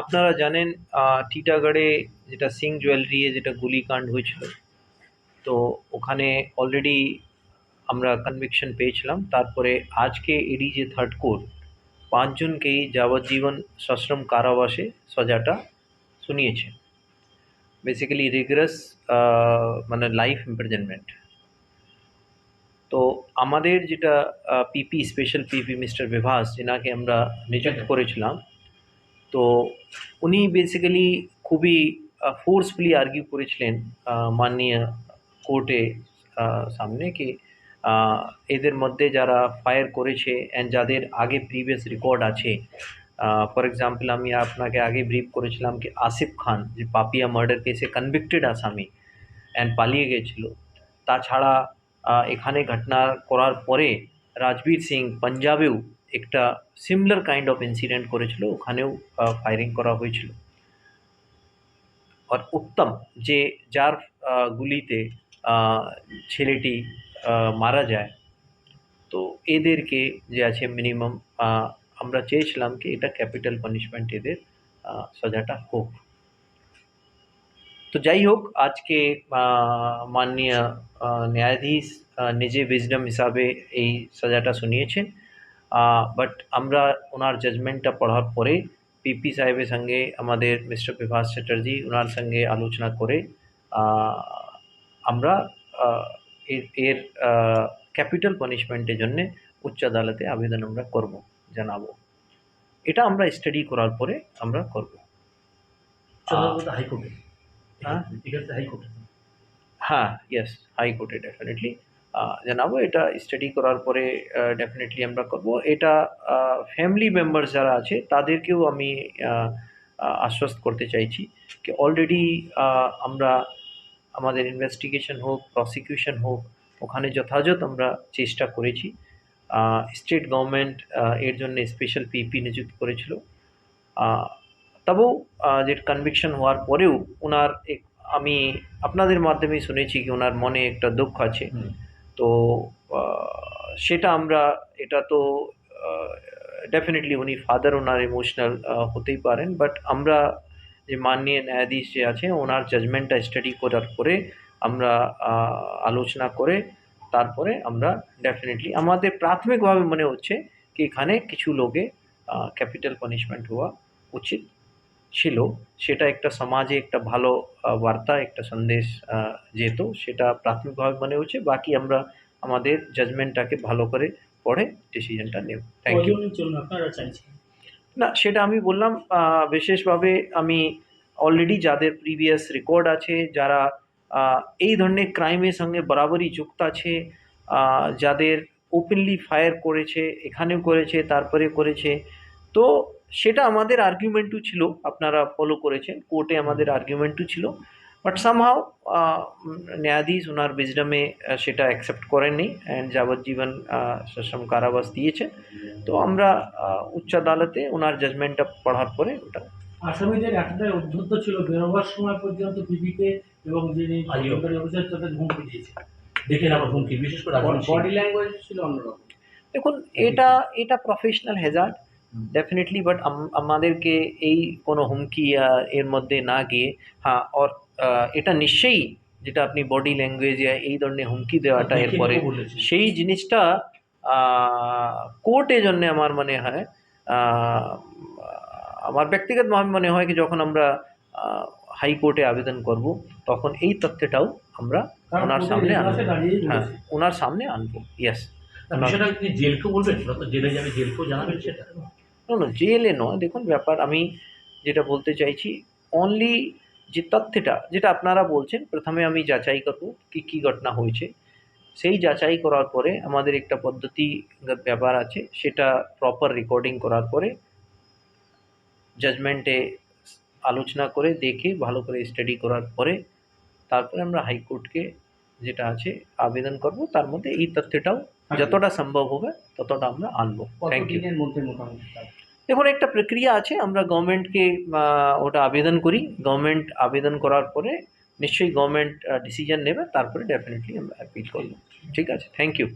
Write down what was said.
আপনারা জানেন টিটাগড়ে যেটা সিং জুয়েলারি যেটা গুলিকাণ্ড হয়েছিল, তো ওখানে অলরেডি আমরা কনভিকশন পেয়েছিলাম। তারপরে আজকে এডি যে থার্ড কোর্ট পাঁচজনকেই যাবজ্জীবন সশ্রম কারাবাসে সাজাটা শুনিয়েছে। বেসিক্যালি রিগরাস মানে লাইফ ইমপ্রিজনমেন্ট। তো আমাদের যেটা পিপি স্পেশাল পিপি মিস্টার বিভাস, যেনাকে আমরা নিযুক্ত করেছিলাম, তো উনি বেসিক্যালি খুবই ফোর্সফুলি আর্গিউ করেছিলেন মাননীয় কোর্টে সামনে কি এদের মধ্যে যারা ফায়ার করেছে অ্যান্ড যাদের আগে প্রিভিয়াস রেকর্ড আছে। ফর এক্সাম্পল আমি আপনাকে আগে ব্রিফ করেছিলাম কি আসিফ খান যে পাপিয়া মার্ডার কেসে কনভিক্টেড আসামি অ্যান্ড পালিয়ে গেছিল। তাছাড়া এখানে ঘটনা করার পরে রাজবীর সিং পাঞ্জাবেও একটা সিমিলার কাইন্ড অফ ইনসিডেন্ট করেছিল, ওখানেও ফায়ারিং করা হয়েছিল। আর উত্তম যে যার গুলিতে ছেলেটি মারা যায়, তো এদেরকে যে আছে মিনিমাম আমরা চেয়েছিলাম কি এটা ক্যাপিটাল পানিশমেন্ট এদের সাজাটা হোক। তো যাই হোক, আজকে মাননীয় ন্যায়াধীশ নিজে উইজডম হিসাবে এই সাজাটা শুনিয়েছেন। বাট আমরা ওনার জাজমেন্টটা পড়ার পরে পিপি সাহেবের সঙ্গে আমাদের মিস্টার বিভাস চ্যাটার্জি ওনার সঙ্গে আলোচনা করে আমরা এর ক্যাপিটাল পানিশমেন্টের জন্যে উচ্চ আদালতে আবেদন আমরা করব, জানাবো। এটা আমরা স্টাডি করার পরে আমরা করব। হাইকোর্টে হ্যাঁ, ইয়েস, হাইকোর্টে ডেফিনেটলি জানাবো। এটা স্টাডি করার পরে ডেফিনেটলি আমরা করব। এটা ফ্যামিলি মেম্বার্স যারা আছে তাদেরকেও আমি আশ্বস্ত করতে চাইছি কি অলরেডি আমরা আমাদের ইনভেস্টিগেশন হোক, প্রসিকিউশন হোক, ওখানে যথাযথ আমরা চেষ্টা করেছি। স্টেট গভর্নমেন্ট এর জন্য স্পেশাল পিপি নিযুক্ত করেছিল। তবেও যে কনভিকশন হওয়ার পরেও ওনার আমি আপনাদের মাধ্যমেই শুনেছি কি ওনার মনে একটা দুঃখ আছে। তো সেটা আমরা এটা তো ডেফিনেটলি উনি ফাদার, ওনার ইমোশনাল হতেই পারেন। বাট আমরা যে মাননীয় ন্যায়াধীশ যে আছে ওনার জাজমেন্টটা স্টাডি করার পরে আমরা আলোচনা করে তারপরে আমরা ডেফিনেটলি আমাদের প্রাথমিকভাবে মনে হচ্ছে কি এখানে কিছু লোকে ক্যাপিটাল পানিশমেন্ট হওয়া উচিত ছিল। সেটা একটা সমাজে একটা ভালো বার্তা, একটা সন্দেশ যেত, সেটা প্রাথমিকভাবে মনে হচ্ছে। বাকি আমরা আমাদের জাজমেন্টটাকে ভালো করে পড়ে ডিসিশনটা নেব। Thank you. না, সেটা আমি বললাম বিশেষভাবে আমি অলরেডি যাদের প্রিভিয়াস রেকর্ড আছে, যারা এই ধরনের ক্রাইমের সঙ্গে বরাবরই যুক্ত আছে, যাদের ওপেনলি ফায়ার করেছে, এখানেও করেছে, তারপরে করেছে, তো সেটা আমাদের আর্গুমেন্টও ছিল। আপনারা ফলো করেছেন, কোর্টে আমাদের আর্গুমেন্টও ছিল। বাট সামহাও ন্যায়াধীশ ওনার উইজডমে সেটা অ্যাকসেপ্ট করেননি অ্যান্ড যাবজ্জীবন সশ্রম কারাবাস দিয়েছেন। তো আমরা উচ্চ আদালতে ওনার জাজমেন্টটা পড়ার পরে ওটা আসামিদের এতটাই উদ্ধত্ত ছিল বেরোবার সময় পর্যন্ত পিপিকে এবং যিনি অফিসার তাদের হুমকি দিয়েছে, দেখে না হুমকি, বিশেষ করে বডি ল্যাঙ্গুয়েজ ছিল অন্যরকম। দেখুন, এটা প্রফেশনাল হ্যাজার্ড ডেফিনেটলি। বাট আমাদেরকে এই কোনো হুমকি এর মধ্যে না গিয়ে, হ্যাঁ, আর এটা নিশ্চয়ই যেটা আপনি বডি ল্যাঙ্গুয়েজ এই ধরনের হুমকি দেওয়াটা এরপরে সেই জিনিসটা কোর্টের জন্য আমার মনে হয় আমার ব্যক্তিগতভাবে মনে হয় কি যখন আমরা হাইকোর্টে আবেদন করব তখন এই তথ্যটাও আমরা ওনার সামনে আনবো। হ্যাঁ, ওনার সামনে আনবো। ইয়েস। সেটা কি জেলকেও বলবেন? জেলে যাবে, জেলকেও জানাবেন সেটা? না, জেলে নয়। দেখুন, ব্যাপার আমি যেটা বলতে চাইছি অনলি যে তথ্যটা যেটা আপনারা বলছেন, প্রথমে আমি যাচাই করবো কী ঘটনা হয়েছে। সেই যাচাই করার পরে আমাদের একটা পদ্ধতিগত ব্যাপার আছে, সেটা প্রপার রেকর্ডিং করার পরে জাজমেন্টে আলোচনা করে দেখে ভালো করে স্টাডি করার পরে তারপরে আমরা হাইকোর্টকে যেটা আছে আবেদন করব। তার মধ্যে এই তথ্যটাও যতটা সম্ভব হবে ততটা আমরা আনবো। Thank you. দেখুন, একটা প্রক্রিয়া আছে, আমরা গভর্নমেন্টকে ওটা আবেদন করি। গভর্নমেন্ট আবেদন করার পরে নিশ্চয়ই গভর্নমেন্ট ডিসিশন নেবে, তারপরে ডেফিনেটলি আমরা অ্যাপিল করব। ঠিক আছে, থ্যাংক ইউ।